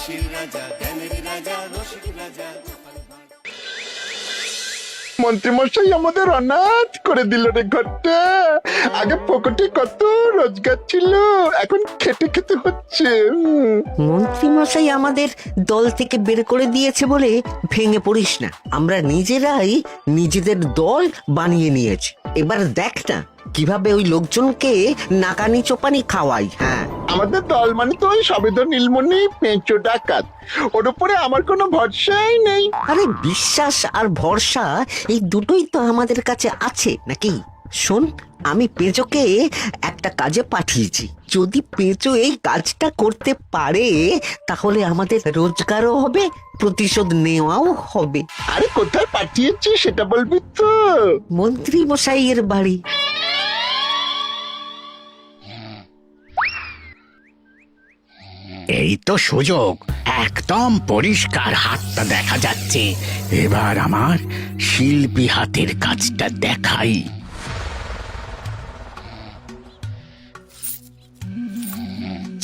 হাসির রাজা, জ্ঞানের রাজা, রসিক রাজা। মন্ত্রীমশাই আমাদের অনাথ করে দিল রে ঘরটা। আগে পকেটে কত রোজগার ছিল, এখন খেটে খেতে হচ্ছে। মন্ত্রী মশাই আমাদের দল থেকে বের করে দিয়েছে বলে ভেঙে পড়িস না, আমরা নিজেরাই নিজেদের দল বানিয়ে নিয়েছি। এবার দেখ না কিভাবে ওই লোকজনকে নাকানি চোপানি খাওয়াই। হ্যাঁ, আমাদের দল মানে তো ওই সবেদন নীলমণি পেঁচো ডাকাত, ওর উপরে আমার কোনো ভরসাই নেই। আরে বিশ্বাস আর ভরসা এই দুটোই তো আমাদের কাছে আছে নাকি? শোন, আমি পেঁচোকে একটা কাজে পাঠিয়েছি। যদি পেঁচো এই কাজটা করতে পারে তাহলে আমাদের রোজগারও হবে, প্রতিশোধ নেওয়াও হবে। আরে কোথায় পাঠিয়েছি সেটা বলবি তো? মন্ত্রী মশাইয়ের বাড়ি। এই তো সুযোগ, একদম পরিষ্কার হাতটা দেখা যাচ্ছে। এবার আমার শিল্পী হাতের কাজটা দেখাই।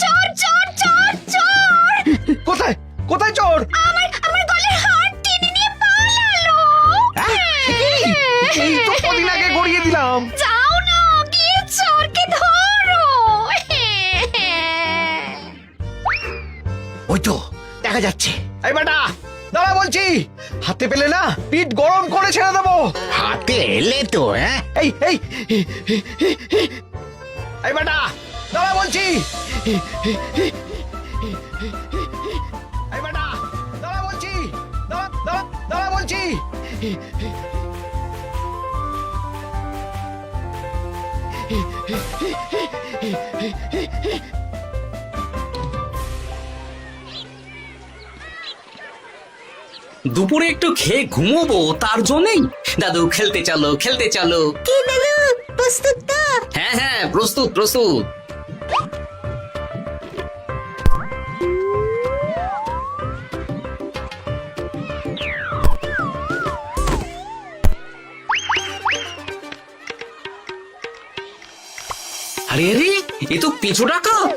চোর চোর চোর চোর! কোথায় কোথায় চোর? আমার গলার হার টেনে নিয়ে পালালো। এই তো কদিন আগে গড়িয়ে দিলাম। যাও না, গিয়ে চোরকে ধরো। ওই তো দেখা যাচ্ছে। এই বেটা দাঁড়া বলছি, হাতে পেলে না পিঠ গরম করে ছেড়ে দেবো। হাতে এলে তো এই এই এই বেটা দাঁড়া বলছি। এই বেটা দাঁড়া বলছি, দাঁড়া বলছি। দুপুরে একটু খেয়ে ঘুমোবো, তার জন্যই। দাদু খেলতে চলো, খেলতে চলো। কি দাদু, প্রস্তুত তো? হ্যাঁ হ্যাঁ, প্রস্তুত প্রস্তুত। আরে আরে, এ তো পিছু ডাকাত।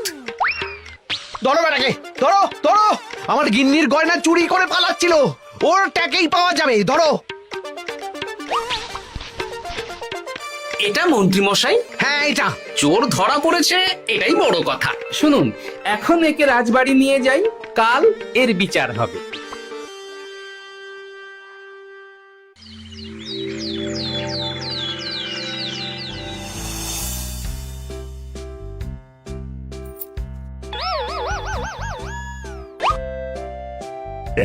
ধরো বেটাকে, ধরো ধরো, আমার গিন্নির গয়না চুরি করে পালাচ্ছিল, ওর ট্যাকেই পাওয়া যাবে। ধরো। এটা মন্ত্রী মশাই? হ্যাঁ এটা। চোর ধরা পড়েছে, এটাই বড় কথা। শুনুন, এখন একে রাজবাড়ি নিয়ে যাই, কাল এর বিচার হবে।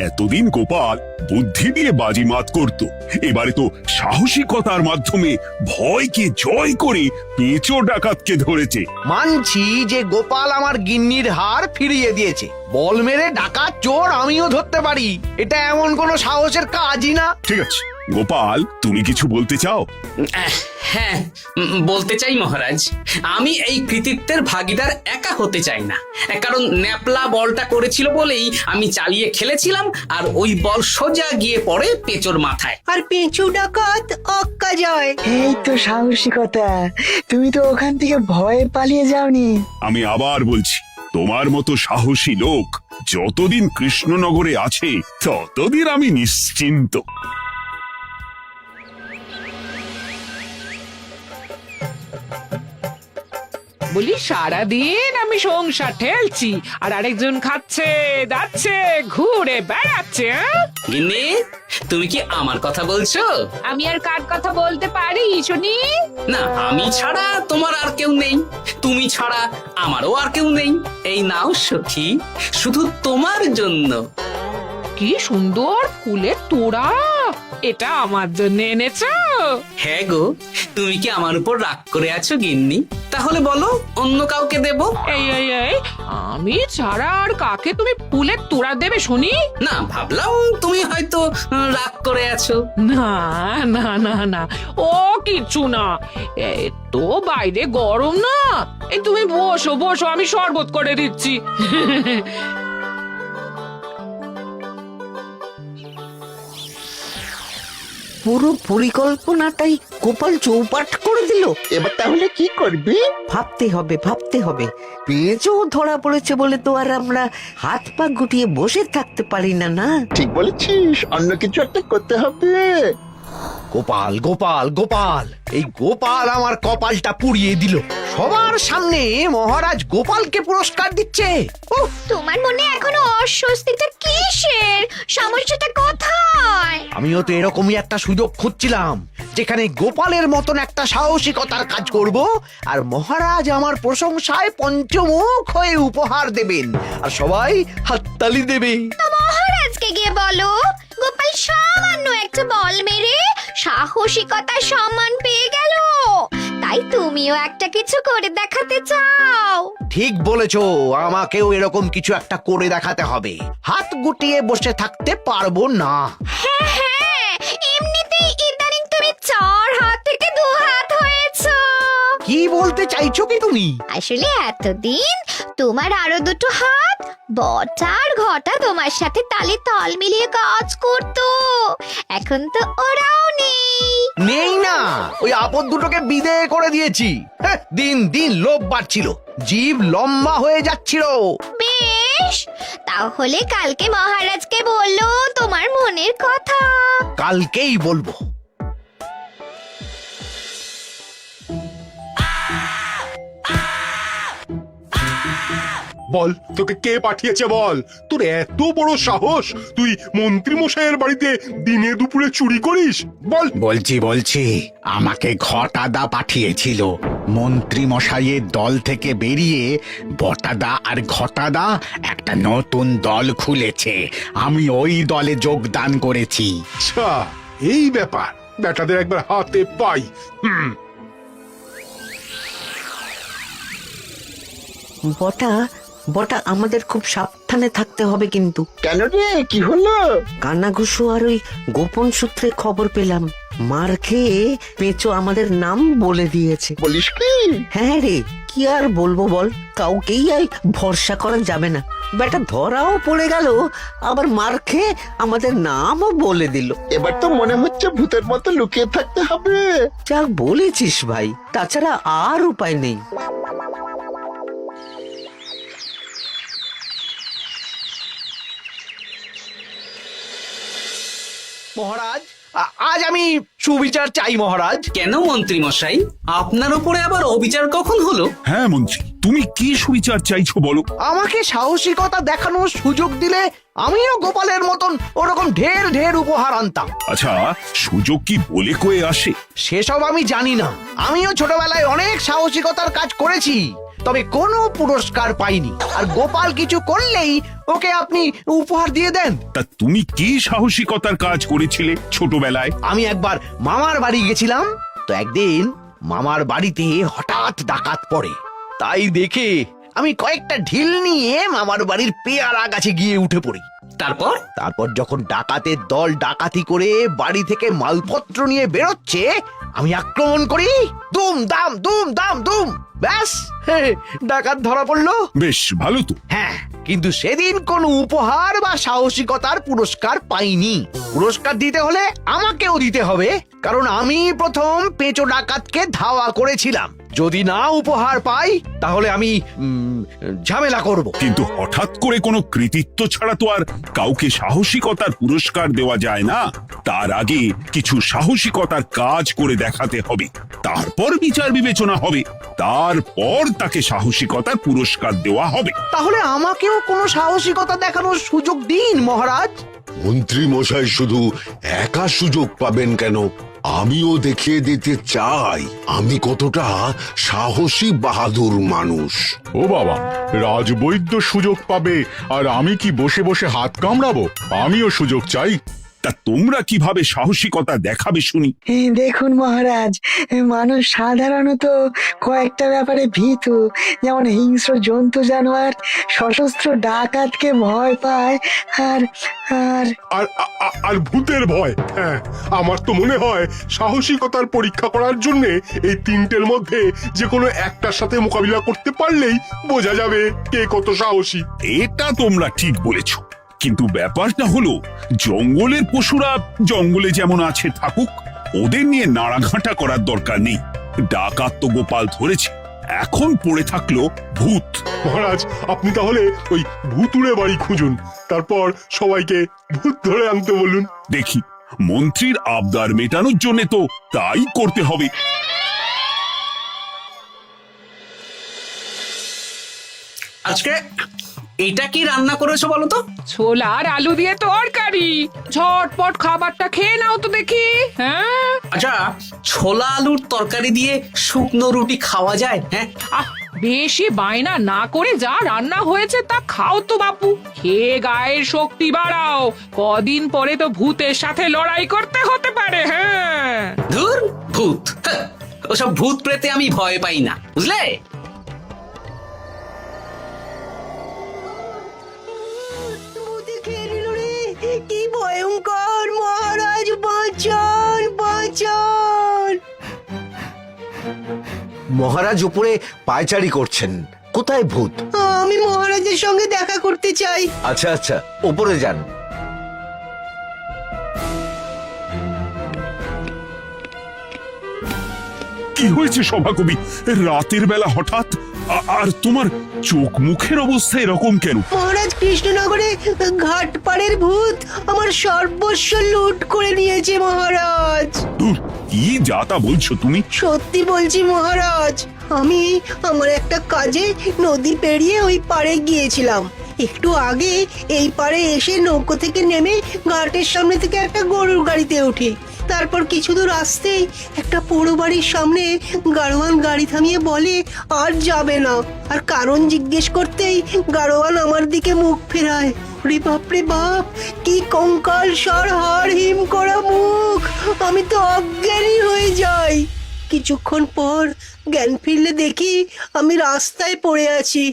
এতদিন গোপাল বুদ্ধি দিয়ে বাজিমাত করত, এবারে তো সাহসিকতার মাধ্যমে ভয়কে জয় করে পেঁচো ডাকাতকে ধরেছে। মানছি যে গোপাল আমার গিন্নির হার ফিরিয়ে দিয়েছে, বল মেরে ডাকাত চোর আমিও ধরতে পারি, এটা এমন কোনো সাহসের কাজই না। ঠিক আছে গোপাল, তুমি কিছু বলতে চাও? হ্যাঁ, বলতে চাই মহারাজ। আমি এই কৃতিত্বের ভাগিদার একা হতে চাই না, কারণ ন্যাপলা বলটা করেছিল বলেই আমি চালিয়ে খেলেছিলাম, আর ওই বল সোজা গিয়ে পড়ে পেঁচোর মাথায়। আর পেঁচু ডাকাত অক্কা যায়। এই তো সাহসিকতা, তুমি তো ওখান থেকে ভয়ে পালিয়ে যাওনি। আমি আবার বলছি, তোমার মতো সাহসী লোক যতদিন কৃষ্ণনগরে আছে ততদিন আমি নিশ্চিন্ত। বলি সারাদিন আমি সংসার ঠেলছি আর আরেকজন খাচ্ছে দাচ্ছে ঘুরে বেড়াচ্ছে। গিন্নি, তুমি কি আমার কথা বলছো? আমি আর কার কথা বলতে পারি শুনি? না, আমি ছাড়া তোমার আর কেউ নেই, তুমি ছাড়া আমারও আর কেউ নেই। এই নাও সখী, শুধু তোমার জন্য। কি সুন্দর ফুলের তোড়া, এটা আমার জন্য এনেছো? হ্যাঁ গো, তুমি কি আমার উপর রাগ করে আছো গিন্নি? তাহলে বলো, অন্য কাউকে দেব? এই এই এই, আমি ছাড়া আর কাকে তুমি ফুলের তোড়া দেবে শুনি? না, ভাবলাম তুমি হয়তো রাগ করে আছো। না না না না, ও কিচ্ছু না, এই তো বাইরে গরম না। এই তুমি বসো বসো, আমি শরবত করে দিচ্ছি। পুরো পরিকল্পনাটাই গোপাল চৌপাট করে দিল। এবার তাহলে কি করবি? ভাবতে হবে পেঁচো ধরা পড়েছে বলে তো আর আমরা হাত পা গুটিয়ে বসে থাকতে পারি না। না, ঠিক বলেছিস, অন্য কিছু একটা করতে হবে। গোপাল গোপাল গোপাল, এই গোপাল আমার কপালটা পুড়িয়ে দিল। সবার সামনে মহারাজ গোপালকে পুরস্কার দিচ্ছে। উফ, তোমার মনে এখনো অস্বস্তিটা কিসের? সমস্যাটা কোথায়? আমিও তো এরকমই একটা সুযোগ খুঁজছিলাম, যেখানে গোপালের মতন একটা সাহসিকতার কাজ করব, আর মহারাজ আমার প্রশংসায় পঞ্চমুখ হয়ে উপহার দেবেন, আর সবাই হাততালি দেবে। তো মহারাজকে গিয়ে বলো, গোপাল সামান্য একটা বল মেরে সাহসিকতার সম্মান পেয়ে গেল, তাই তুমিও একটা কিছু করে দেখাতে চাও। ঠিক বলেছো, আমাকেও এরকম কিছু একটা করে দেখাতে হবে। হাত গুটিয়ে বসে থাকতে পারবো না। হ্যাঁ, এমনিতেই ইদানিং তুমি 4 হাত থেকে 2 হাত হয়েছো। কি বলতে চাইছো কি তুমি? আসলে এতদিন তোমার আরো 2 হাত বটা আর ঘটা তোমার সাথে তালে তাল মিলিয়ে কাজ করতো, এখন তো ওরাও নেই না, ওই আপদ দুটোকে বিদেয় করে দিয়েছি। দিন দিন লোভ বাড়ছিল, জীব লম্বা হয়ে যাচ্ছিল। বেশ, তাহলে কালকে মহারাজকে বললো তোমার মনের কথা। কালকেই বলবো। বল, তোকে কে পাঠিয়েছে বল? তোর এত বড় সাহস, তুই মন্ত্রী মশাইয়ের বাড়িতে দিনে দুপুরে চুরি করিস? বল। বলছি আমাকে ঘটাদা পাঠিয়েছিল। মন্ত্রী মশাইয়ের দল থেকে বেরিয়ে বটাদা আর ঘটাদা একটা নতুন দল খুলেছে, আমি ওই দলে যোগদান করেছি। আচ্ছা, এই ব্যাপার, বেটাদের একবার হাতে পাই। বটা আমাদের খুব সাবধানে থাকতে হবে কিন্তু। কেন রে, কি হলো? কানাঘুষো আর ওই গোপন সূত্রে খবর পেলাম, মার খেয়ে পেঁচো আমাদের নাম বলে দিয়েছে। বলিস কি? হ্যাঁ রে, কি আর বলবো বল, কাউকেই আর ভরসা করা যাবে না। বেটা ধরাও পড়ে গেল, আবার মার খেয়ে আমাদের নামও বলে দিল। এবার তো মনে হচ্ছে ভূতের মতো লুকিয়ে থাকতে হবে। যা বলেছিস ভাই, তাছাড়া আর উপায় নেই। মহারাজ, আজ আমি সুবিচার চাই মহারাজ। কেন মন্ত্রী মশাই, আপনার উপরে আবার অবিচার কখন হলো? হ্যাঁ মন্ত্রী, তুমি কি সুবিচার চাইছো বলো? আমাকে সাহসিকতা দেখানোর সুযোগ দিলে আমিও গোপালের মতন ওরকম ঢের ঢের উপহার আনতাম। আচ্ছা, সুযোগ কি বলে কয়ে আসে? সেসব আমি জানি না। আমিও ছোটবেলায় অনেক সাহসিকতার কাজ করেছি, তবে কোনো পুরস্কার পাইনি। আর গোপাল কিছু করলেই ওকে আপনি উপহার দিয়ে দেন। তা তুমি কি সাহসিকতার কাজ করেছিলে ছোটবেলায়? আমি একবার মামার বাড়ি গেছিলাম, তো একদিন মামার বাড়িতে হঠাৎ ডাকাত পড়ে। তাই দেখে আমি কয়েকটা ঢিল নিয়ে মামার বাড়ির পেয়ারা গাছে গিয়ে উঠে পড়ি। তারপর যখন ডাকাতের দল ডাকাতি করে বাড়ি থেকে মালপত্র নিয়ে বেরোচ্ছে, আমি আক্রমণ করি। দুম দাম দুম দাম দুম, ব্যাস, ডাকাত ধরা পড়লো। বেশ ভালো তো। হ্যাঁ, কিন্তু সেদিন কোনো উপহার বা সাহসিকতার পুরস্কার পাইনি। পুরস্কার দিতে হলে আমাকেও দিতে হবে, কারণ আমি প্রথম পেঁচো ডাকাতকে ধাওয়া করেছিলাম। যদি না উপহার পাই তাহলে আমি ঝামেলা করব। কিন্তু হঠাৎ করে কোনো কৃতিত্ব ছাড়া তো আর কাউকে সাহসিকতার পুরস্কার দেওয়া যায় না। তার আগে কিছু সাহসিকতার কাজ করে দেখাতে হবে, তারপর বিচার বিবেচনা হবে, তারপর তাকে সাহসিকতার পুরস্কার দেওয়া হবে। তাহলে আমাকেও কোনো সাহসিকতা দেখানোর সুযোগ দিন মহারাজ। মন্ত্রী মশাই শুধু একা সুযোগ পাবেন কেন, আমিও দেখিয়ে দিতে চাই আমি কতটা সাহসী বাহাদুর মানুষ। ও বাবা, রাজবৈদ্য সুযোগ পাবে আর আমি কি বসে বসে হাত কামড়াবো? আমিও সুযোগ চাই। তা তোমরা কিভাবে সাহসিকতা দেখাবে শুনি? দেখুন মহারাজ, মানুষ সাধারণত কয়েকটা ব্যাপারে ভীতু, যেমন হিংস্র জন্তু জানোয়ার, সশস্ত্র ডাকাতকে ভয় পায়, আর আর আর ভূতের ভয়। হ্যাঁ, আমার তো মনে হয় সাহসিকতার পরীক্ষা করার জন্য এই তিনটের মধ্যে যে কোনো একটার সাথে মোকাবিলা করতে পারলেই বোঝা যাবে কে কত সাহসী। এটা তোমরা ঠিক বলেছ। কিন্তু ব্যাপারটা হলো জঙ্গলের পশুরা জঙ্গলে যেমন আছে থাকুক, ওদের নিয়ে নাড়াঘাটা করার দরকার নেই। ডাকাত তো গোপাল ধরেছে, এখন পড়ে থাকলো ভূত। মহারাজ, আপনি তাহলে ওই ভুতুড়ে বাড়ি খুঁজুন, তারপর সবাইকে ভূত ধরে আনতে বলুন। দেখি, মন্ত্রীর আবদার মেটানোর জন্য তো তাই করতে হবে। আজকে এটা কি রান্না করেছো বলো তো? ছোলা আর আলু দিয়ে তরকারি। ঝটপট খাবারটা খেয়ে নাও তো দেখি। হ্যাঁ, আচ্ছা, ছোলা আলুর তরকারি দিয়ে শুকনো রুটি খাওয়া যায়? হ্যাঁ, আহ, বেশি বায়না না করে যা রান্না হয়েছে তা খাও তো বাপু। খেয়ে গায়ের শক্তি বাড়াও, কদিন পরে তো ভূতের সাথে লড়াই করতে হতে পারে। হ্যাঁ, ধুর ভূত, হ্যাঁ, ওসব ভূত প্রেতে আমি ভয় পাই না, বুঝলে? কি ভয়ঙ্কর! মহারাজ বাঁচান, বাঁচান! মহারাজ উপরে পায়চারি করছেন, কোথায় ভূত? আমি মহারাজের সঙ্গে দেখা করতে চাই। আচ্ছা আচ্ছা, উপরে যান। কি হয়েছে সভাকবি? রাতের বেলা হঠাৎ আর তোমার চোখ মুখের অবস্থা এরকম কেন? মহারাজ, কৃষ্ণনগরে ঘাটপাড়ের ভূত আমার সর্বস্ব লুট করে নিয়েছে মহারাজ। দূর, কি যা তা বলছো তুমি? সত্যি বলছি মহারাজ, আমি আমার একটা কাজে নদী পেরিয়ে ওই পাড়ে গিয়েছিলাম। একটু আগে এই পাড়ে এসে নৌকো থেকে নেমে ঘাটের সামনে থেকে একটা গরুর গাড়িতে উঠি। তারপর কিছু দূর আসতেই একটা পোড়ো বাড়ির সামনে গাড়োয়ান গাড়ি থামিয়ে বলে আর যাবে না। আর কারণ জিজ্ঞেস করতেই গাড়োয়ান আমার দিকে মুখ ফেরায়। রে বাপ রে বাপ, কি কঙ্কাল সার হাড় হিম করা মুখ! আমি তো অজ্ঞানী হয়ে যাই। কিছুক্ষণ পর জ্ঞান ফিরলে দেখি আমি রাস্তায় পড়ে আছি,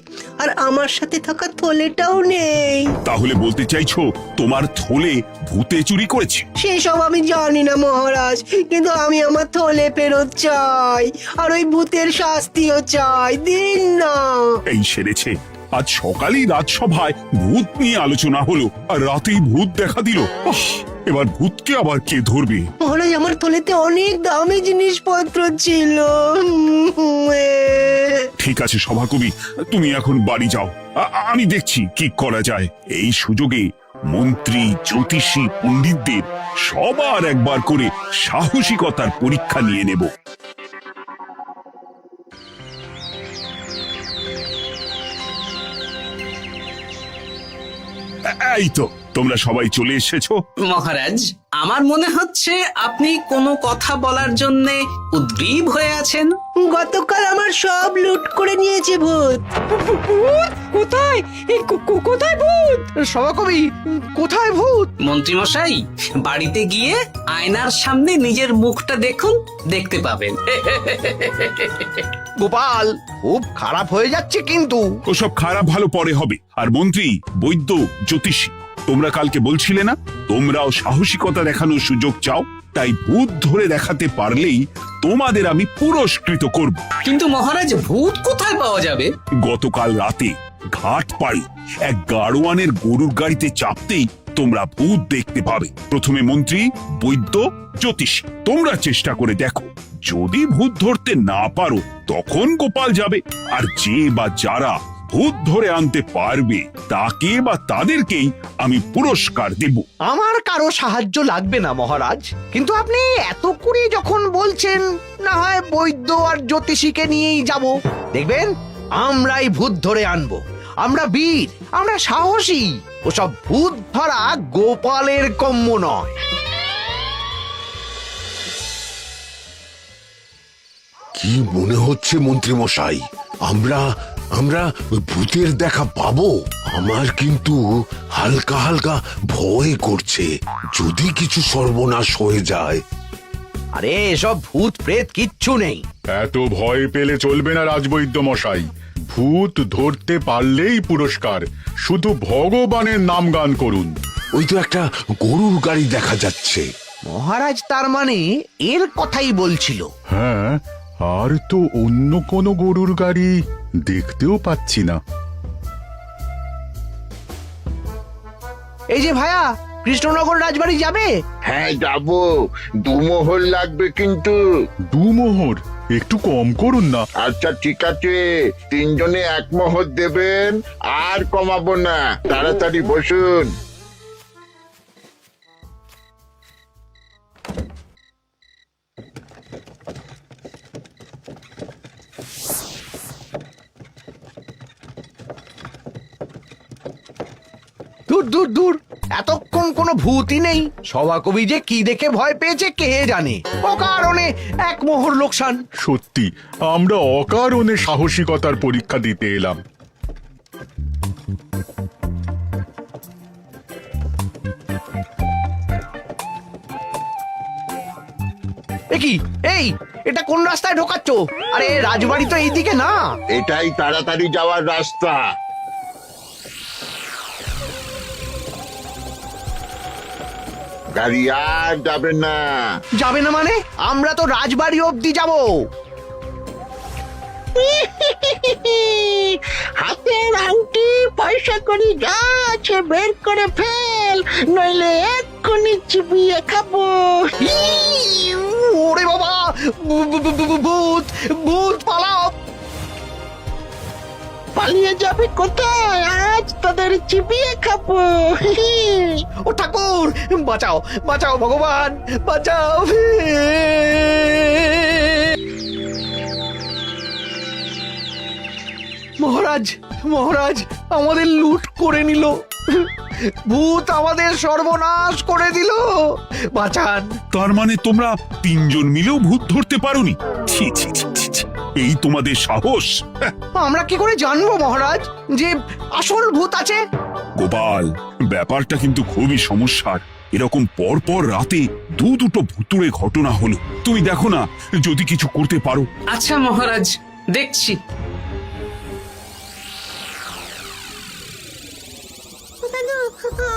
আর আমার সাথে থাকা থলেটাও নেই। তাহলে বলতে চাইছো তোমার থলে ভূতে চুরি করেছে? সেসব আমি জানি না মহারাজ, কিন্তু আমি আমার থলে ফেরত চাই, আর ওই ভূতের শাস্তিও চাই। দিন না। এই সেরেছে, আজ সকালেই রাজসভায় ভূত নিয়ে আলোচনা হলো, আর রাতেই ভূত দেখা দিল। এবার ভূতকে আবার কে ধরবে? মহারাজ, আমার থলেতে অনেক দামি জিনিসপত্র ছিল। ঠিক আছে সভাকবি, তুমি এখন বাড়ি যাও, আমি দেখছি কি করা যায়। এই সুযোগে মন্ত্রী, জ্যোতিষী, পণ্ডিতদের সবার একবার করে সাহসিকতার পরীক্ষা নিয়ে নেব। এই তো তোমরা সবাই চলে এসেছো। মহারাজ, আমার মনে হচ্ছে আপনি কোনো কথা বলার জন্য উদ্গ্রীব হয়ে আছেন। গতকাল আমার সব লুট করে নিয়েছে ভূত। কোথায়? কোথায় ভূত? সভাকবি, কোথায় ভূত? মন্ত্রী মশাই, বাড়িতে গিয়ে আয়নার সামনে নিজের মুখটা দেখুন, দেখতে পাবেন। গোপাল, খুব খারাপ হয়ে যাচ্ছে কিন্তু। ওসব খারাপ ভালো পরে হবে। আর মন্ত্রী, বৈদ্য, জ্যোতিষী, তোমরা কালকে বলছিলে না তোমরাও সাহসিকতা দেখানোর সুযোগ চাও? তাই ভূত ধরে দেখাতে পারলেই তোমাদের আমি পুরস্কৃত করব। কিন্তু মহারাজ, ভূত কোথায় পাওয়া যাবে? গতকাল রাতে ঘাট পাড়ে এক গাড়োয়ানের গরুর গাড়িতে চাপতেই তোমরা ভূত দেখতে পাবে। প্রথমে মন্ত্রী, বৈদ্য, জ্যোতিষী, তোমরা চেষ্টা করে দেখো। যদি ভূত ধরতে না পারো তখন গোপাল যাবে, আর যে বা যারা ভূত ধরে আনতে পারবে তাকে বা তাদেরকেই আমি পুরস্কার দেব। আমার কারো সাহায্য লাগবে না মহারাজ, কিন্তু আপনি এত করে যখন বলছেন, না হয় বৈদ্য আর জ্যোতিষীকে নিয়েই যাব। দেখবেন আমরাই ভূত ধরে আনবো। আমরা বীর, আমরা সাহসী। ওসব ভূত ধরা গোপালের কম্য নয়। কি মনে হচ্ছে মন্ত্রী মশাই, আমরা আমরা ভূতের দেখা পাবো? আমার কিন্তু হালকা হালকা ভয় করছে, যদি কিছু সর্বনাশ হয়ে যায়। আরে এসব ভূত প্রেত কিচ্ছু নেই। এত ভয় পেলে চলবে না রাজবৈদ্য মশাই। ভূত ধরতে পারলেই পুরস্কার, শুধু ভগবানের নাম গান করুন। ওই তো একটা গরুর গাড়ি দেখা যাচ্ছে। মহারাজ তার মানে এর কথাই বলছিল। হ্যাঁ, আর তো অন্য কোনো গরুর গাড়ি দেখতেও পাচ্ছি না। এই যে ভায়া, কৃষ্ণনগর রাজবাড়ি যাবে? হ্যাঁ যাব, 2 মোহর লাগবে কিন্তু। 2 মোহর একটু কম করুন না। আচ্ছা ঠিক আছে, 3 জনে 1 মোহর দেবেন, আর কমাবো না। তাড়াতাড়ি বসুন। দূর দূর দূর, এতক্ষণ কোনো ভূতই নেই। সভাকবি যে কি দেখে ভয় পেয়েছে কে জানে। অকারণে 1 মোহর লোকসান। সত্যি আমরা অকারণে সাহসিকতার পরীক্ষা দিতে এলাম। কি এই, এটা কোন রাস্তায় ঢোকাচ্ছ? আরে রাজবাড়ি তো এইদিকে না। এটাই তাড়াতাড়ি যাওয়ার রাস্তা। গাড়ি আর যাবে না। যাবে না মানে? আমরা তো রাজবাড়ি অবধি যাব। হাতের আংটি পয়সা করি যা আছে বের করে ফেল, নইলে এক্ষুনি চিবিয়ে খাবো। ওরে বাবা, ভূত ভূত, পালাও। পালিয়ে যাবে কোথায়? আজ তোদের চিবিয়ে খাবো। ও ঠাকুর, বাঁচাও বাঁচাও, ভগবান বাঁচাও। মহারাজ মহারাজ, আমাদের লুট করে নিল। ভূত আমাদের সর্বনাশ করে দিল, বাঁচান। তার মানে তোমরা 3 জন মিলেও ভূত ধরতে পারোনি? ছি ছি ছি ছি ছি, এই তোমাদের সাহস! আমরা কি করে জানবো মহারাজ যে আসল ভূত আছে? গোপাল, ব্যাপারটা কিন্তু খুবই সমস্যার। এরকম পর পর রাতে দুটো ভুতুড়ে ঘটনা হলো। তুমি দেখো না, যদি কিছু করতে পারো। আচ্ছা মহারাজ, দেখছি।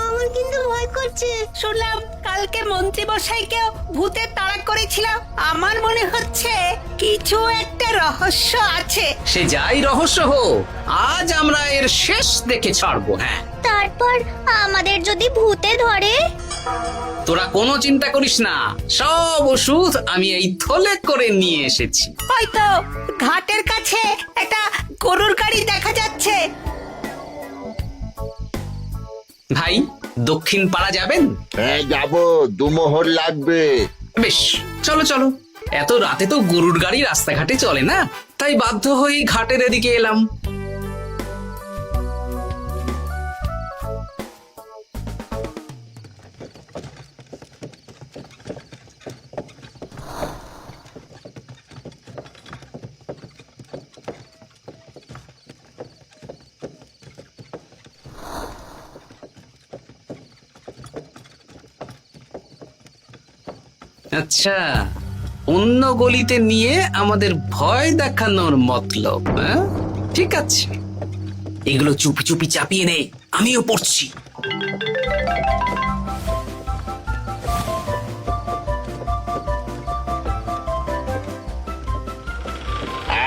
আমার কিন্তু ভয় করছে। শুনলাম কালকে মন্ত্রী মশাইকেও ভূতের তাড়া করেছিল। আমার মনে হচ্ছে কিছু একটা রহস্য আছে। সে যাই রহস্য হোক, আজ আমরা এর শেষ দেখে ছাড়বো। হ্যাঁ, তারপর আমাদের যদি ভূতে ধরে? তোরা কোনো চিন্তা করিস না, সব ওষুধ আমি এই থলে করে নিয়ে এসেছি। হয়তো ঘাটের কাছে একটা গরুর গাড়ি দেখা যাচ্ছে। ভাই, দক্ষিণ পাড়া যাবেন? হ্যাঁ যাব, 2 মোহর লাগবে। বেশ, চলো চলো। এত রাতে তো গরুর গাড়ি রাস্তাঘাটে চলে না, তাই বাধ্য হয়ে ঘাটের এদিকে এলাম। আচ্ছা, অন্য গলিতে নিয়ে আমাদের ভয় দেখানোর মতলব? হ্যাঁ, ঠিক আছে, এগুলো চুপি চুপি চাপিয়ে নে, আমিও পড়ছি।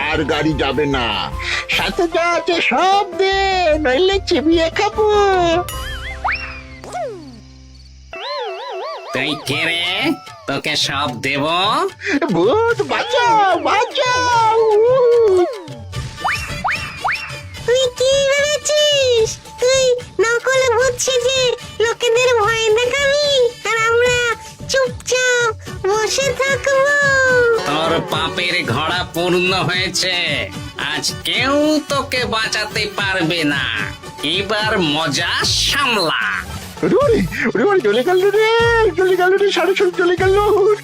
আর গাড়ি যাবে না। সাথে যা আছে সব দে, নইলে চিবিয়ে খাবো। তুই কে রে? তোকে সব দেব? ভূত বাঁচাও বাঁচাও। তুই কি ভেবেছিস? তুই নকল ভূত সেজে লোকেদের ভয় দেখাবি, আর আমরা চুপচাপ বসে থাকবো? তোর পাপের ঘোড়া পূর্ণ হয়েছে, আজ কেউ তোকে বাঁচাতে পারবে না। এবার মজা সামলা। চলে গেল রে, চলে গেল রে, সাড়ে চলে গেল।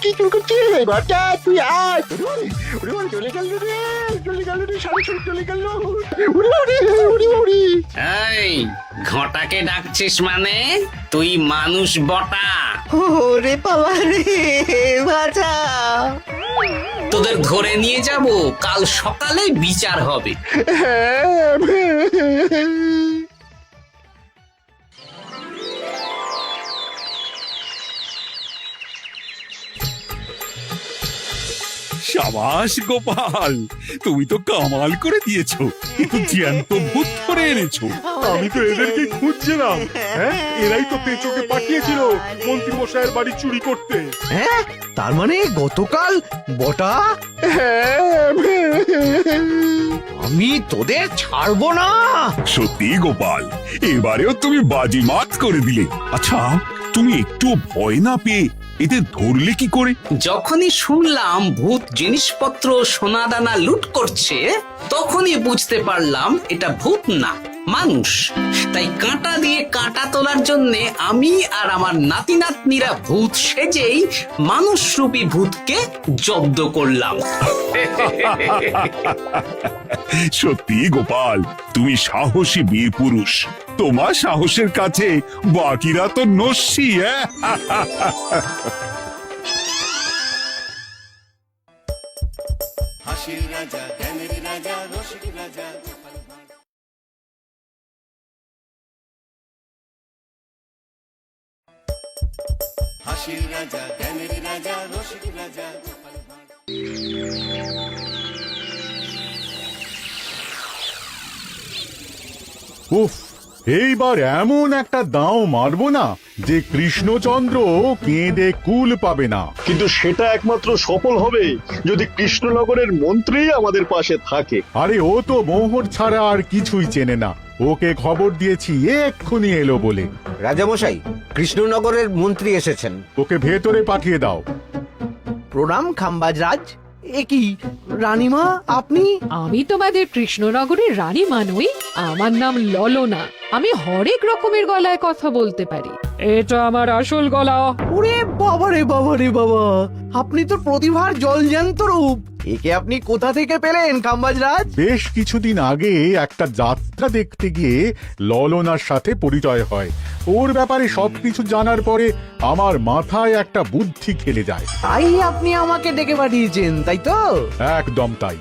কি চুল করছিস বাচ্চা? তুই আয়। চলে গেল রে, চলে গেল রে, সাড়ে চলে গেল। এই ঘটাকে ডাকছিস মানে? তুই মানুষ বটা? ওরে বাবা রে, বাঁচা। তোদের ধরে নিয়ে যাব, কাল সকালে বিচার হবে। সাবাস গোপাল, তুমি তো কামাল করে দিয়েছো, কিন্তু জ্যান্ত ভূত ধরে এনেছো। আমি তো এদেরকে খুঁজছিলাম। হ্যাঁ, এরাই তো পেঁচোকে পাঠিয়েছিল মন্ত্রী মশাইয়ের বাড়ি চুরি করতে। হ্যাঁ, তার মানে গতকাল বটা? আমি তোদের ছাড়বো না। সত্যি গোপাল, এবারেও তুমি বাজিমাত করে দিলে। আচ্ছা, তুমি একটু ভয় না পেয়ে এদের ধরলে কি করে? যখনই শুনলাম ভূত জিনিসপত্র সোনাদানা লুট করছে, তখনই বুঝতে পারলাম এটা ভূত না, মানুষ। তাই কাঁটা দিয়ে কাঁটা তোলার জন্য আমি আর আমার নাতি নাতনিরা ভূত সেজেই মানুষরূপী ভূতকে জব্দ করলাম। সত্যি গোপাল, তুমি সাহসী বীর পুরুষ। তোমার সাহসের কাছে বাকিরা তো নস্যি। হাসির রাজা জ্ঞানের রাজা রসিক রাজা গোপাল ভাঁড়। হাসির রাজা জ্ঞানের রাজা রসিক রাজা গোপাল ভাঁড়। উফ, এইবার এমন একটা দাও মারবো না যে কৃষ্ণচন্দ্র কেঁদে কুল পাবে না। কিন্তু সেটা একমাত্র সফল হবে যদি কৃষ্ণনগরের মন্ত্রী আমাদের পাশে থাকে। আরে ও তো মোহর ছাড়া আর কিছুই চেনে না। ওকে খবর দিয়েছি এক্ষুনি এলো বলে। রাজামশাই, কৃষ্ণনগরের মন্ত্রী এসেছেন। ওকে ভেতরে পাঠিয়ে দাও। প্রণাম খাম্বাজরাজ। এ কি রানীমা, আপনি? আমি তোমাদের কৃষ্ণনগরের রানীমা নই, আমার নাম ললনা। আমি হরেক রকমের গলায় কথা বলতে পারি। এটা আমার আসল গলা। ওরে বাবা রে বাবা রে বাবা, আপনি তো প্রতিভার জলজ্যান্ত রূপ। একে আপনি কোথা থেকে পেলেন খাম্বাজরাজ? বেশ কিছুদিন আগে একটা যাত্রা দেখতে গিয়ে ললনার সাথে পরিচয় হয়। ওর ব্যাপারে সবকিছু জানার পরে আমার মাথায় একটা বুদ্ধি খেলে যায়। তাই আপনি আমাকে ডেকে পাঠিয়েছেন, তাই তো? একদম তাই।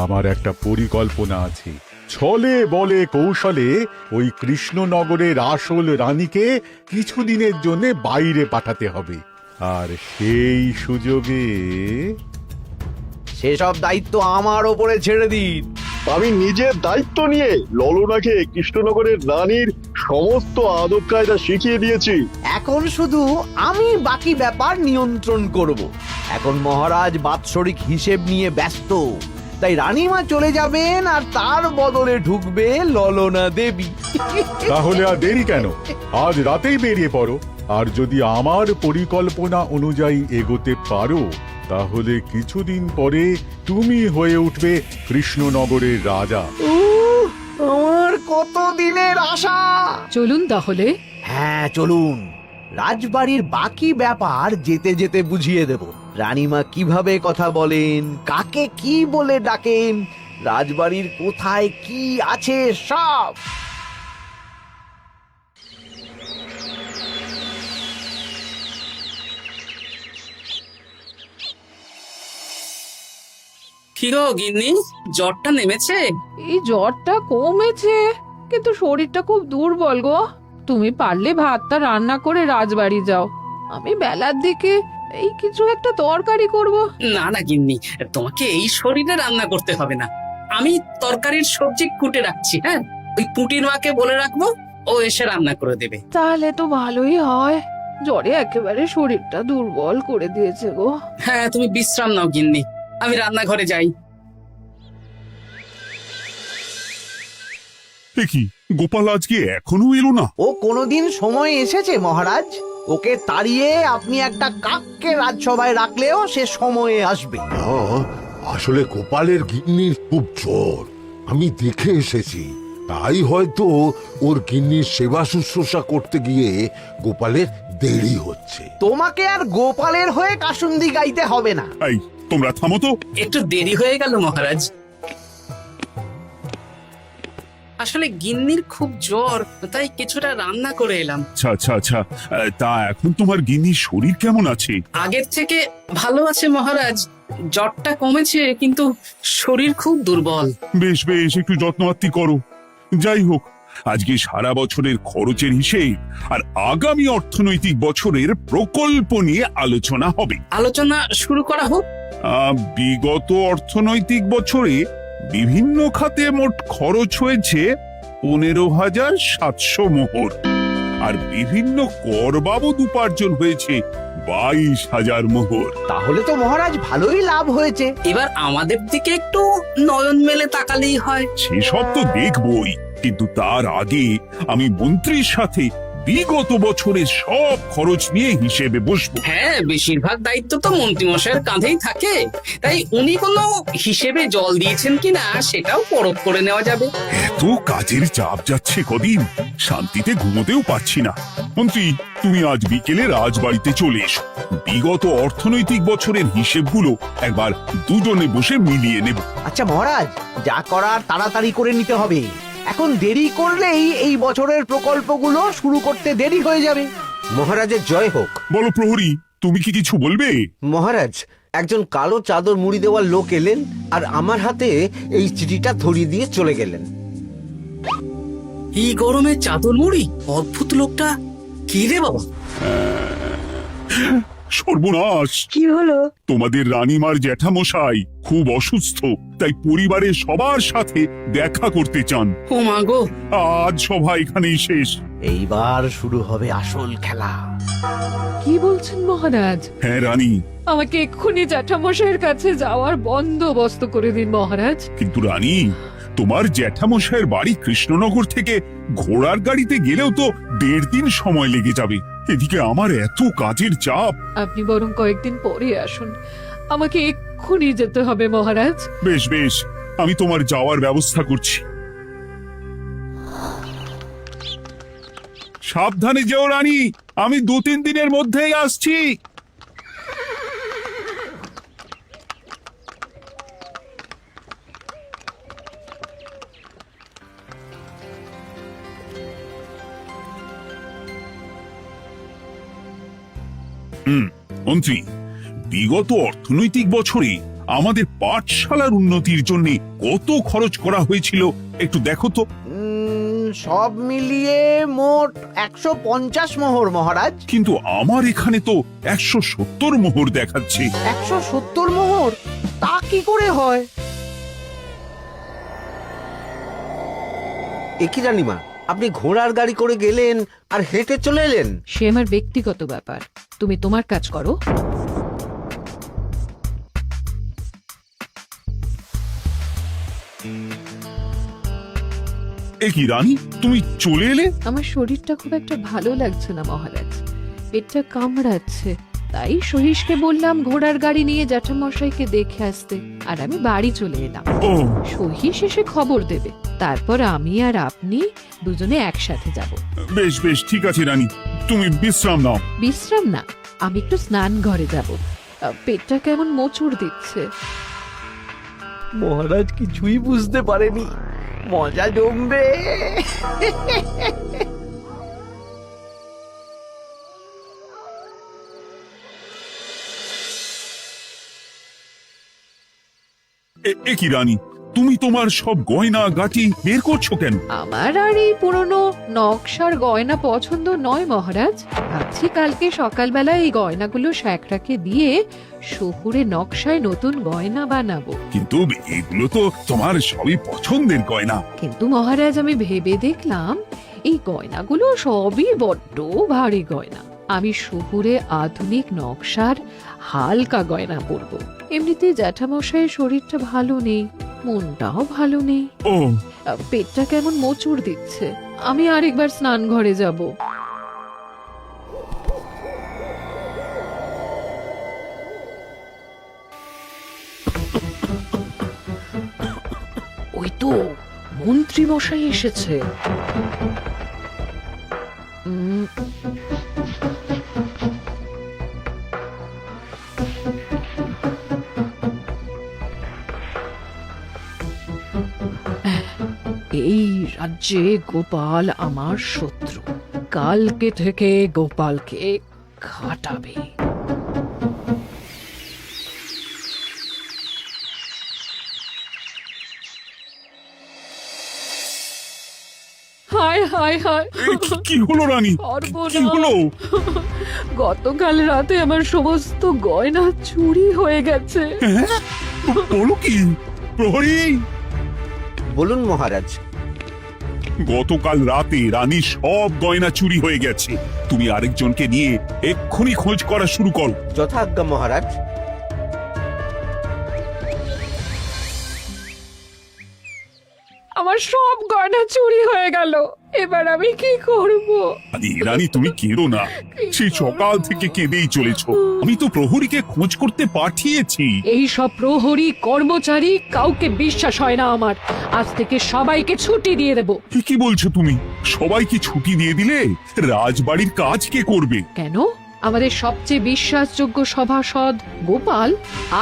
আমার একটা পরিকল্পনা আছে। ছলে বলে কৌশলে ওই কৃষ্ণনগরের আসল রানীকে কিছুদিনের জন্য বাইরে পাঠাতে হবে, আর সেই সুযোগে সেসব দায়িত্ব আমার ওপরে ছেড়ে দিন। আমি নিজের দায়িত্ব নিয়ে ললনাকে কৃষ্ণনগরের রানীর সমস্ত আদব কায়দা শিখিয়ে দিয়েছি। এখন শুধু আমি বাকি ব্যাপার নিয়ন্ত্রণ করব। এখন মহারাজ বাৎসরিক হিসেব নিয়ে ব্যস্ত, তাই রানীমা চলে যাবেন আর তার বদলে ঢুকবে ললনা দেবী। তাহলে আর দেরি কেন? আজ রাতেই বেরিয়ে পড়ো। আর যদি আমার পরিকল্পনা অনুযায়ী এগোতে পারো, তাহলে কিছুদিন পরে তুমি হয়ে উঠবে কৃষ্ণনগরের রাজা। আমার কত দিনের আশা। চলুন তাহলে। হ্যাঁ চলুন। রাজবাড়ির বাকি ব্যাপার যেতে যেতে বুঝিয়ে দেব। রানীমা কিভাবে কথা বলেন, কাকে কি বলে ডাকেন, রাজবাড়ির কোথায় কি আছে সব। কি গো গিন্নি, জ্বরটা নেমেছে? এই জ্বরটা কমেছে, কিন্তু শরীরটা খুব দুর্বল গো। তুমি পারলে ভাতটা রান্না করে রাজবাড়ি যাও, আমি বেলার দিকে এই কিছু একটা তরকারি করব। না না গিন্নি, তোমাকে এই শরীরে রান্না করতে হবে না। আমি তরকারির সবজি কুটে রাখছি। হ্যাঁ, ওই পুটির মাকে বলে রাখবো, ও এসে রান্না করে দেবে। তাহলে তো ভালোই হয়। জ্বরে একেবারে শরীরটা দুর্বল করে দিয়েছে গো। হ্যাঁ, তুমি বিশ্রাম নাও গিন্নি, আমি রান্নাঘরে যাই। কি গোপাল আজকে এখনো এলো না? ও কোনোদিন সময় এসেছে মহারাজ? ওকে তাড়িয়ে আপনি একটা কাককে রাজসভায় রাখলেও সে সময়ে আসবে। আসলে গোপালের গিন্নির খুব জ্বর, আমি দেখে এসেছি। তাই হয়তো ওর গিন্নির সেবা শুশ্রূষা করতে গিয়ে গোপালের দেরি হচ্ছে। তোমাকে আর গোপালের হয়ে কাসুন্দি গাইতে হবে না। এই তোমরা থামো তো। একটু দেরি হয়ে গেল মহারাজ। আসলে গিন্নির খুব জ্বর, তাই কিছুটা রান্না করে এলাম। আচ্ছা আচ্ছা আচ্ছা, তা এখন তোমার গিন্নির শরীর কেমন আছে? আগের থেকে ভালো আছে মহারাজ, জ্বরটা কমেছে, কিন্তু শরীর খুব দুর্বল। বেশ বেশ, একটু যত্নআত্তি করো। যাই হোক, আজকে সারা বছরের খরচের হিসেব আর আগামী অর্থনৈতিক বছরের প্রকল্প নিয়ে আলোচনা হবে। আলোচনা শুরু করা হোক। বিগত অর্থনৈতিক বছরে বিভিন্ন খাতে মোট খরচ হয়েছে 15,700 মোহর, আর বিভিন্ন কর বাবদ উপার্জন হয়েছে 22,000 মোহর। তাহলে তো মহারাজ ভালোই লাভ হয়েছে। এবার আমাদের দিকে একটু নয়ন মেলে তাকালেই হয়। সেসব তো দেখবই, কিন্তু তার আগে আমি মন্ত্রীর সাথে বিগত বছরের সব খরচ নিয়ে হিসেবে বসবো। হ্যাঁ, বেশিরভাগ দায়িত্ব তো মন্ত্রীমশাইয়ের কাঁধেই থাকে, তাই উনি কোনো হিসেবে জল দিয়েছেন কিনা সেটাও পরখ করে নেওয়া যাবে। এত কাজের চাপ যাচ্ছে কদিন, শান্তিতে ঘুমোতেও পারছি না। মন্ত্রী, তুমি আজ বিকেলে রাজবাড়িতে চলে এসো, বিগত অর্থনৈতিক বছরের হিসেবগুলো একবার দুজনে বসে মিলিয়ে নেব। আচ্ছা মহারাজ, যা করার তাড়াতাড়ি করে নিতে হবে। এখন দেরি করলেই এই বছরের প্রকল্পগুলো শুরু করতে দেরি হয়ে যাবে। মহারাজের জয় হোক। বলো প্রহরী, তুমি কি কিছু বলবে? মহারাজ, একজন কালো চাদর মুড়ি দেওয়ার লোক এলেন আর আমার হাতে এই চিঠিটা ধরিয়ে দিয়ে চলে গেলেন। এই গরমে চাদর মুড়ি? অদ্ভুত লোকটা। কি রে বাবা? সর্বনাশ! কি হলো? তোমাদের রানীমার জ্যাঠামশাই খুব অসুস্থ, তাই পরিবারের সবার সাথে দেখা করতে চান। ও মা গো! আজ সভা এখানেই শেষ। এইবার শুরু হবে আসল খেলা। কি বলছেন মহারাজ? হ্যাঁ রানী, আমাকে এক্ষুনি জ্যাঠামশাইয়ের কাছে যাওয়ার বন্দোবস্ত করে দিন মহারাজ। কিন্তু রানী, তোমার জ্যাঠামশাইয়ের বাড়ি কৃষ্ণনগর থেকে ঘোড়ার গাড়িতে গেলেও তো 1.5 দিন সময় লেগে যাবে। এদিকে আমার এত কাজের চাপ। আপনি বরং কয়েকদিন পরে আসুন, আমাকে এক্ষুনি যেতে হবে মহারাজ। বেশ বেশ, আমি তোমার যাওয়ার ব্যবস্থা করছি। সাবধানে যেও রানী, আমি 2-3 দিনের মধ্যেই আসছি। মন্ত্রী, বিগত অর্থনৈতিক বছরে আমাদের পাঠশালার উন্নতির জন্য কত খরচ করা হয়েছিল একটু দেখো তো। সব মিলিয়ে মোট 150 মোহর মহারাজ। কিন্তু আমার এখানে তো 170 মোহর দেখাচ্ছে। 170 মোহর? তা কি করে হয়? একই রানীমা, আপনি ঘোড়ার গাড়ি করে গেলেন আর হেঁটে চলে এলেন। সে আমার ব্যক্তিগত ব্যাপার, তুমি তোমার কাজ করো। এ কি রানী, তুমি চলে এলে? আমার শরীরটা খুব একটা ভালো লাগছে না মহারাজ, পেটটা কামড়াচ্ছে, তাই সহিসকে বললাম ঘোড়ার গাড়ি নিয়ে জ্যাঠামশাইকে দেখে আসতে, আর আমি বাড়ি চলে এলাম। ও, সহিস এসে খবর দেবে, তারপর আমি আর আপনি দুজনে একসাথে যাব। বেশ বেশ, ঠিক আছে রানী, তুমি বিশ্রাম নাও। বিশ্রাম না, আমি একটু স্নান ঘরে যাব, পেটটা কেমন মোচড় দিচ্ছে। মহারাজ কিছুই বুঝতে পারেনি, মজা জমবে। এ কি রানী, তুমি তোমার সব গয়না গাটি বের করছো কেন? আমার আর এই পুরনো নকশার গয়না পছন্দ নয় মহারাজ, ভাবছি কালকে সকালবেলা এই গয়নাগুলো শ্যাকরাকে দিয়ে শহুরে নকশায় নতুন গয়না বানাবো। কিন্তু এগুলো তো তোমার সবই পছন্দের গয়না। কিন্তু মহারাজ, আমি ভেবে দেখলাম এই গয়নাগুলো সবই বড্ড ভারী গয়না, আমি শহুরে আধুনিক নকশার হালকা গয়না পরবো। এমনিতে জ্যাঠামশাইয়ের শরীরটা ভালো নেই, মনটাও ভালো নেই, ও, পেটটা কেমন মোচড় দিচ্ছে, আমি আরেকবার স্নান ঘরে যাব। ওই তো মন্ত্রী মশাই এসেছে। এই রাজ্যে গোপাল আমার শত্রু, কালকে থেকে গোপালকে খাটাবে। হায় হায় হায়, কি হলো রানী, কি সর্বনাশ। হলো? গতকাল রাতে আমার সমস্ত গয়না চুরি হয়ে গেছে। হ্যাঁ? বলো কি প্রহরী? বলুন মহারাজ। গতকাল রাতে রানীর সব গয়না চুরি হয়ে গেছে। তুমি আরেকজনকে নিয়ে এক্ষুনি খোঁজ করা শুরু করো। যথাজ্ঞা মহারাজ। আমার সব গয়না চুরি হয়ে গেল, এবার আমি কি করব? আরে রানী তুমি কেঁদো না, সেই সকাল থেকে কেঁদেই চলেছ। আমি তো প্রহরীকে খোঁজ করতে পাঠিয়েছি। এই সব প্রহরী কর্মচারী কাউকে বিশ্বাস হয় না আমার। আজ থেকে সবাইকে ছুটি দিয়ে দেব। কি বলছো তুমি? সবাইকে ছুটি দিয়ে দিলে রাজবাড়ির কাজ কে করবে? কেন? আমাদের সবচেয়ে বিশ্বাসযোগ্য সভাসদ গোপাল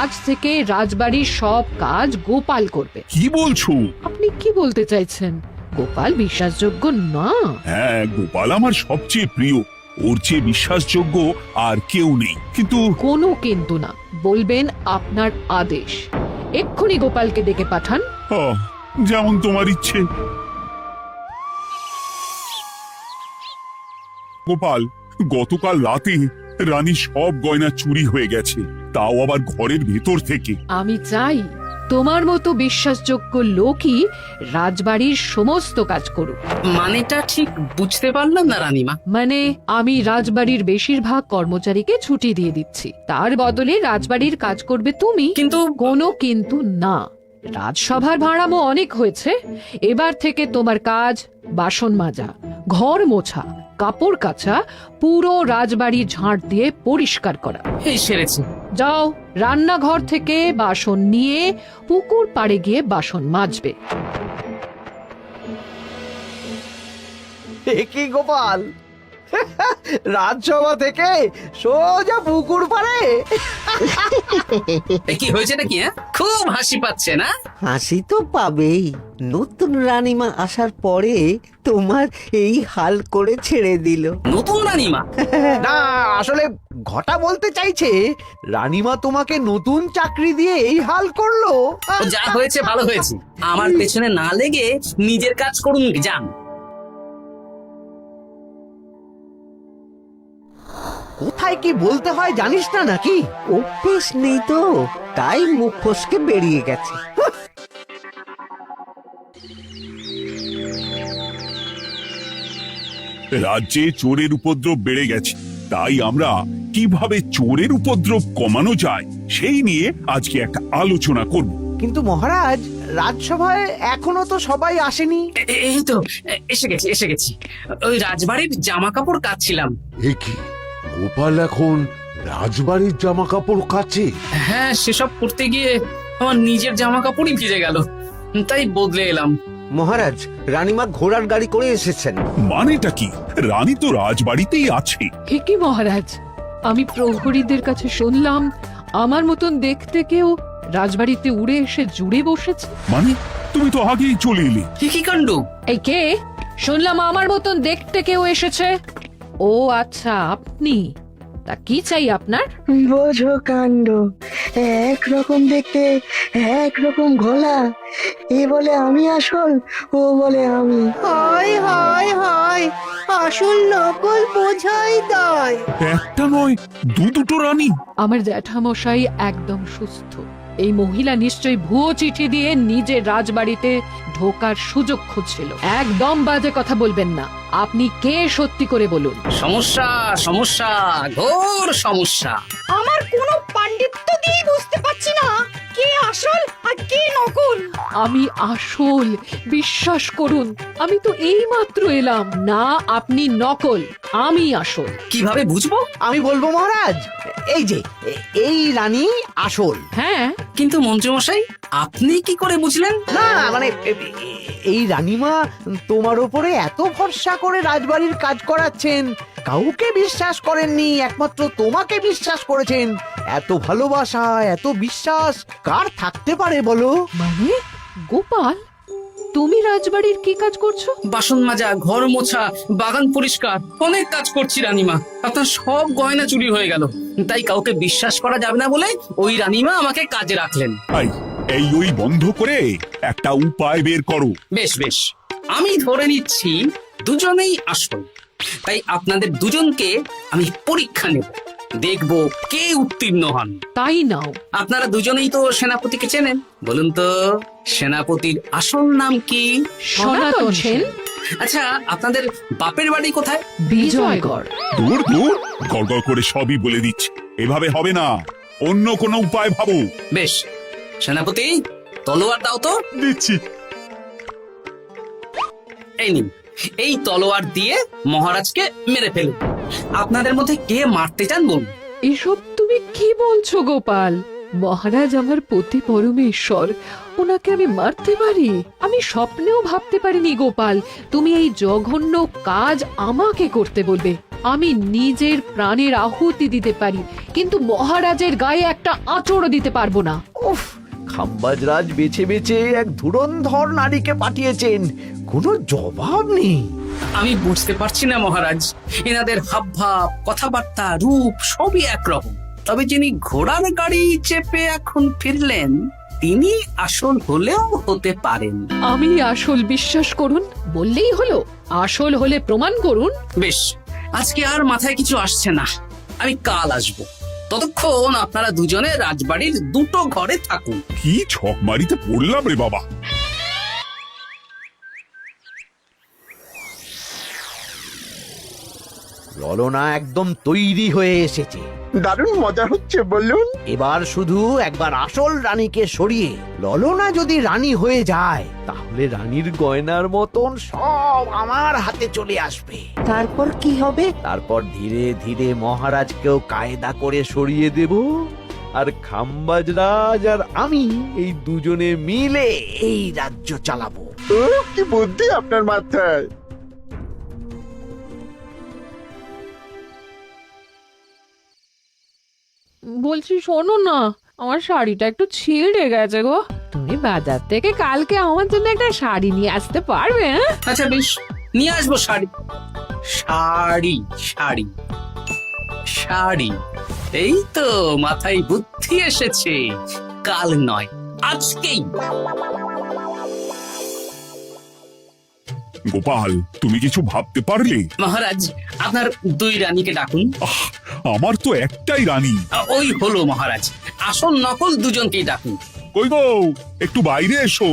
আজ থেকে রাজবাড়ির সব কাজ গোপাল করবে। কি বলছো? আপনি কি বলতে চাইছেন? গোপাল বিশ্বাসযোগ্য না? হ্যাঁ, গোপাল আমার সবচেয়ে প্রিয়। ওর চেয়ে বিশ্বাসযোগ্য আর কেউ নেই। কিন্তু কোনো কিন্তু না, বলবেন আপনার আদেশ। এক্ষুনি গোপালকে ডেকে পাঠান। যেমন তোমার ইচ্ছে। গোপাল, গতকাল রাতে রানীর সব গয়না চুরি হয়ে গেছে, তাও আবার ঘরের ভেতর থেকে। আমি চাই তোমার মতো বিশ্বাসযোগ্য লোকই রাজবাড়ির সমস্ত কাজ করুক। মানেটা ঠিক বুঝতে পারলাম না রানীমা। মানে আমি রাজবাড়ির বেশিরভাগ কর্মচারীকে ছুটি দিয়ে দিচ্ছি, তার বদলে রাজবাড়ির কাজ করবে তুমি। কিন্তু কোনো কিন্তু না। রাজসভার ভাড়ামো অনেক হয়েছে। এবার থেকে তোমার কাজ বাসন মাজা, ঘর মোছা, কাপড় কাচা, পুরো রাজবাড়ি ঝাঁট দিয়ে পরিষ্কার করা। এই সেরেছে। যাও, রান্নাঘর থেকে বাসন নিয়ে পুকুর পাড়ে গিয়ে বাসন মাজবে। কি গোপাল, রাজসভা থেকে সোজা পুকুর পাড়ে? কি হয়েছে নাকি? খুব হাসি পাচ্ছে না? হাসি তো পাবেই। নতুন রানীমা আসার পরে তোমার এই হাল করে ছেড়ে দিল। নতুন রানীমা? না, আসলে ঘটা বলতে চাইছে রানীমা তোমাকে নতুন চাকরি দিয়ে এই হাল করলো। যা হয়েছে ভালো হয়েছে। আমার পেছনে না লেগে নিজের কাজ করুন, যান। কোথায় কি বলতে হয় জানিস না নাকি? অভ্যেস নেই তো, তাই মুখ ফসকে বেরিয়ে গেছে। রাজ্যে চোরের উপদ্রব বেড়ে গেছে, তাই আমরা কিভাবে চোরের উপদ্রব কমানো যায় সেই নিয়ে আজকে একটা আলোচনা করব। কিন্তু মহারাজ, রাজসভায় এখনো তো সবাই আসেনি। এই তো এসে গেছি। ওই রাজবাড়ির জামা কাপড় কাচ্ছিলাম। এ কি, গোপাল এখন রাজবাড়ির জামা কাপড় কাচে? হ্যাঁ, সেসব করতে গিয়ে আমার নিজের জামা কাপড়ই ভিজে গেল, তাই বদলে এলাম। মহারাজ, রানীমা ঘোড়ার গাড়ি করে এসেছেন। মানেটা কি? রানী তো রাজবাড়িতেই আছে। কি মহারাজ, আমি প্রহরীদের কাছে শুনলাম আমার মতন দেখতে কেউ রাজবাড়িতে উড়ে এসে জুড়ে বসেছে। মানে তুমি তো আগেই চলে এলে। কি কাণ্ড! এই কে? শুনলাম আমার মতন দেখতে কেউ এসেছে। ও আচ্ছা, আপনি। তা কি চাই আপনার? বোঝো কাণ্ড, একরকম দেখতে একরকম ঘোলা। এ বলে আমি আসল, ও বলে আমি। হায় হায় হায়, আসল নকল বোঝাই দায়। একটা নয়, দুটো রানী। আমার জ্যাঠামশাই একদম সুস্থ। এই মহিলা নিশ্চয়ই ভুয়ো চিঠি দিয়ে নিজের রাজবাড়িতে ঢোকার সুযোগ খুঁজছিল। একদম বাজে কথা বলবেন না। আপনি কে সত্যি করে বলুন। সমস্যা সমস্যা, ঘোর সমস্যা। আমার কোনো পাণ্ডিত্য দিয়ে বুঝতে পারছি না কে আসল আর কে নকল। আমি আসল, বিশ্বাস করুন। আমি তো এই মাত্র এলাম। না, আপনি নকল, আমি আসল। কিভাবে বুঝবো? আমি বলবো মহারাজ, এই যে এই রানী আসল। হ্যাঁ, কিন্তু মন্ত্রীমশাই, আপনি কি করে বুঝলেন? না মানে এই রানীমা তোমার উপরে এত ভরসা করে রাজবাড়ির কাজ করাচ্ছেন, কাউকে বিশ্বাস করেননি, একমাত্র তোমাকে বিশ্বাস করেছেন। এত ভালোবাসা, এত বিশ্বাস কার থাকতে পারে বলো? মানে গোপাল, তুমি রাজবাড়ির কি কাজ করছো? বাসন মাজা, ঘর মোছা, বাগান পরিষ্কার, অনেক কাজ করছি রানীমা। আপনার সব গয়না চুরি হয়ে গেল, তাই কাউকে বিশ্বাস করা যাবে না বলে ওই রানীমা আমাকে কাজে রাখলেন। এই ওই বন্ধ করে একটা উপায় বের করো। বেশ বেশ, আমি ধরে নিচ্ছি দুজনেই আসল। তাই আপনাদের দুজনকে আমি পরীক্ষা নেব, দেখব কে উত্তীর্ণ হন। তাই নাও। আপনারা দুজনেই তো সেনাপতিকে চেনেন, বলুন তো সেনাপতির আসল নাম কি? সনাতন সেন। আচ্ছা, আপনাদের বাপের বাড়ি কোথায়? বিজয়গড়। দূর দূর, গড়গড় করে সবই বলে দিচ্ছে। এভাবে হবে না, অন্য কোনো উপায় ভাবো। বেশ, সেনাপতি তলোয়ার দাও তো। দিচ্ছি। এই নিন, এই তলোয়ার দিয়ে মহারাজকে মেরে ফেলুন। আপনাদের মধ্যে কে মারতে চান বলুন। এসব তুমি কি বলছো গোপাল? মহারাজ আমার পতি পরমেশ্বর, ওনাকে আমি মারতে পারি? আমি স্বপ্নেও ভাবতে পারিনি গোপাল তুমি এই জঘন্য কাজ আমাকে করতে বলবে। আমি নিজের প্রাণের আহুতি দিতে পারি, কিন্তু মহারাজের গায়ে একটা আঁচড়ও দিতে পারবো না। উফ, খাম্বাজরাজ বেছে বেছে এক ধুরন্ধর নারীকে পাঠিয়েছেন, কোনো জবাব নেই। আমি বুঝতে পারছি না মহারাজ, এনাদের হাবভাব, কথাবার্তা, রূপ সবই একরকম। তবে যিনি ঘোড়ার গাড়ি চেপে এখন ফিরলেন, তিনি আসল হলেও হতে পারেন। আমি আসল বিশ্বাস করুন বললেই হলো? আসল হলে প্রমাণ করুন। বেশ, আজকে আর মাথায় কিছু আসছে না, আমি কাল আসবো। ততক্ষণ আপনারা দুজনে রাজবাড়ির দুটো ঘরে থাকুন। কি ছক মারিতে পড়লাম রে বাবা। ললনা একদম তৈরি হয়ে এসেছে। দারুণ মজা হচ্ছে বলুন। এবার শুধু একবার আসল রানীকে সরিয়ে ললনা যদি রানী হয়ে যায়, তাহলে রানীর গয়নার মতন সব আমার হাতে চলে আসবে। তারপর কি হবে? তারপর ধীরে ধীরে মহারাজকেও কায়দা করে সরিয়ে দেব, আর খাম্বাজরাজ আর আমি এই দুজনে মিলে এই রাজ্য চালাবো। ও, কি বুদ্ধি আপনার মাথায়। বলছি শোনো না, আমার শাড়িটা একটু ছিঁড়ে গেছে গো। তুমি বাজার থেকে কালকে আমার জন্য একটা শাড়ি নিয়ে আসতে পারবে? আচ্ছা বেশ, নিয়ে আসবো শাড়ি। শাড়ি শাড়ি শাড়ি, এই তো মাথায় বুদ্ধি এসেছে। কাল নয়, আজকেই। গোপাল, তুমি কিছু ভাবতে পারলে? মহারাজ, আপনার দুই রানীকে ডাকুন। আমার তো একটাই রানী। ওই হলো মহারাজ, আসল নকল দুজনকেই ডাকুন। কই গো, একটু বাইরে এসো।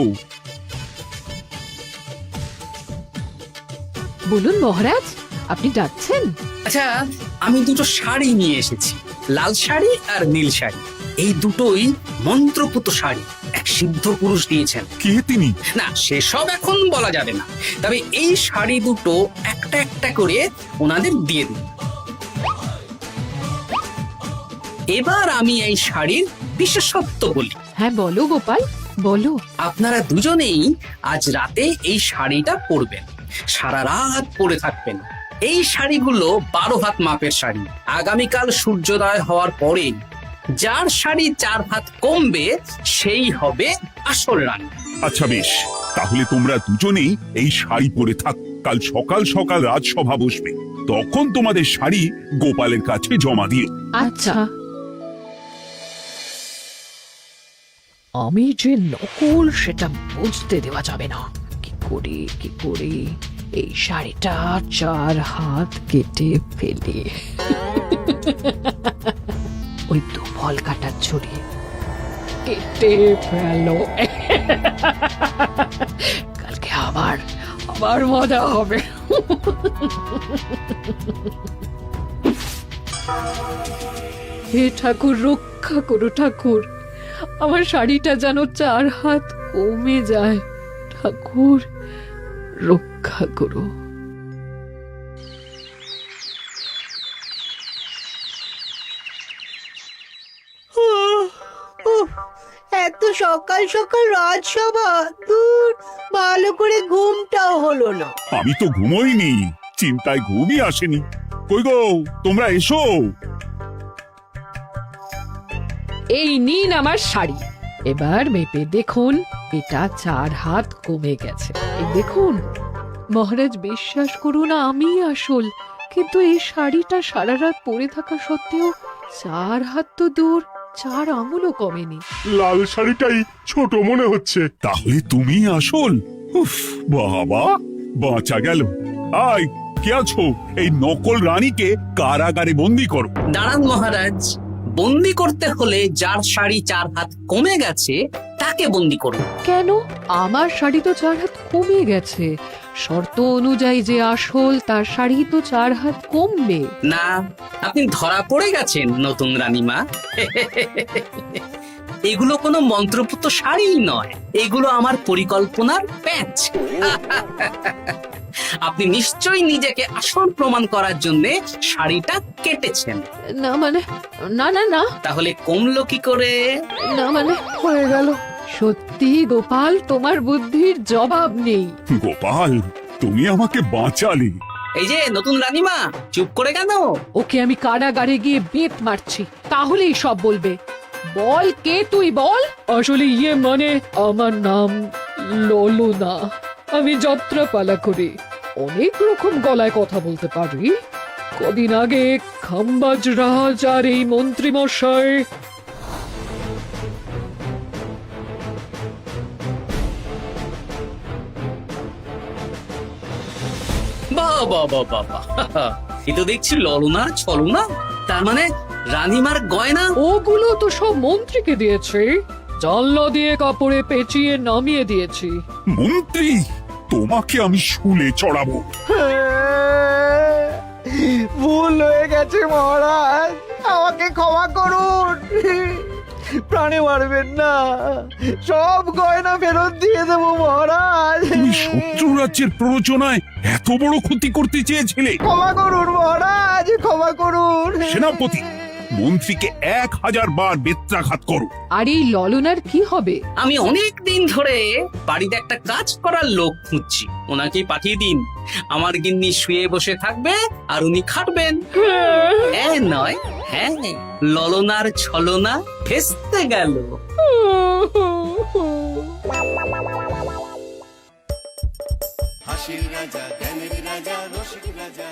বলুন মহারাজ, আপনি ডাকছেন? আচ্ছা, আমি দুটো শাড়ি নিয়ে এসেছি, লাল শাড়ি আর নীল শাড়ি। এই দুটোই মন্ত্রপুত শাড়ি, এক সিদ্ধ পুরুষ দিয়েছেন। কে তিনি? না, সেসব এখন বলা যাবে না, তবে এই শাড়ি দুটো একটা একটা করে ওনাদের দিয়ে দিন। এবার আমি এই শাড়ির বিশেষত্ব বলি। হ্যাঁ বলো গোপাল, বলো। আপনারা দুজনেই আজ রাতে এই শাড়িটা পরবেন, সারা রাত পরে থাকবেন। এই শাড়িগুলো 12 হাত মাপের শাড়ি। আগামীকাল সূর্যোদয় হওয়ার পরে যার শাড়ি 4 হাত কমবে, সেই হবে আসল রানী। আচ্ছা বেশ, তাহলে তোমরা দুজনেই এই শাড়ি পরে থাক। কাল সকাল সকাল রাজসভা বসবে, তখন তোমাদের শাড়ি গোপালের কাছে জমা দিও। আচ্ছা। আমি যে নকল সেটা বুঝতে দেওয়া যাবে না। কি করে এই শাড়িটা 4 হাত কেটে ফেলে ওই দুফল কাটার ছড়ি কেটে ফেলো। কালকে আবার মজা হবে। হে ঠাকুর, রক্ষা করো ঠাকুর, আমার শাড়িটা যেন 4 হাত কমে যায়। ঠাকুর রক্ষা করো। এত সকাল সকাল রাজসভা, দূর, ভালো করে ঘুমটাও হলো না। আমি তো ঘুমোইনি, চিন্তায় ঘুমই আসেনি। কই গো, তোমরা এসো। এই নিন আমার শাড়ি, এবার মেপে দেখুন, এটা 4 হাত কমে গেছে। এই দেখুন মহারাজ, বিশ্বাস করুন আমি আসল, কিন্তু এই শাড়িটা সারা রাত পরে থাকা সত্ত্বেও 4 হাত তো দূর, 4 আঙুলও কমেনি। লাল শাড়িটাই ছোট মনে হচ্ছে। তাহলে তুমি আসল? উফ, বাবা বাঁচা গেল। আয়, কে আছো? এই নকল রানীকে কারাগারে বন্দি করো। দাঁড়ান মহারাজ, বন্দি করতে হলে যার শাড়ি 4 হাত কমে গেছে তাকে বন্দি করুন। কেন? আমার শাড়ি তো 4 হাত কমে গেছে। শর্ত অনুযায়ী যে আসল তার শাড়ি তো 4 হাত কমবে। না, আপনি ধরা পড়ে গেছেন নতুন রানীমা। এগুলো কোনো মন্ত্রপুত শাড়ি নয়, এগুলো আমার পরিকল্পনার প্যাচ। আপনি নিশ্চয়ই নিজেকে আসল প্রমাণ করার জন্য শাড়িটা কেটেছেন। না মানে, না না না, তাহলে কমলো কি করে? না মানে হয়ে গেল। সত্যি গোপাল, তোমার বুদ্ধির জবাব নেই। গোপাল, তুমি আমাকে বাঁচালে। এই যে নতুন রানীমা, চুপ করে কেন? ওকে আমি কারাগারে গিয়ে বেত মারছি, তাহলেই সব বলবে। বল, কে তুই বল? আসলে মানে আমার নাম ললনা। আমি যাত্রাপালা করি, অনেক রকম গলায় কথা বলতে পারি। কদিন আগে খাম্বাজ রাজ আর এই মন্ত্রী মশাই বাবা, এ তো দেখছি ললনার ছলনা। তার মানে রানীমার গয়না? ওগুলো তো সব মন্ত্রীকে দিয়েছে, জানলা দিয়ে কাপড়ে পেঁচিয়ে নামিয়ে দিয়েছি। মন্ত্রী, তোমাকে আমি শুলে চড়াবো। ভুল হয়ে গেছে মহারাজ, আমাকে ক্ষমা করুন। প্রাণে মারবেন না, সব গয়না ফেরত দিয়ে দেবো মহারাজ। তুমি শত্রু রাজ্যের প্ররোচনায় এত বড় ক্ষতি করতে চেয়েছিলে। ক্ষমা করুন মহারাজ, ক্ষমা করুন। সেনাপতি, মন্ত্রীকে 1000 বার বেত্রাঘাত করো। আর এই ললনার কি হবে? আমি অনেক দিন ধরে বাড়িতে একটা কাজ করার লোক খুঁজছি, ওনাকেই পাঠিয়ে দিন। আমার গিন্নি শুয়ে বসে থাকবে আর উনি খাটবেন। নয়, হ্যাঁ, ললনার ছলনা ফেস্তে গেল। হাসির রাজা, জ্ঞানের রাজা, রসিক রাজা।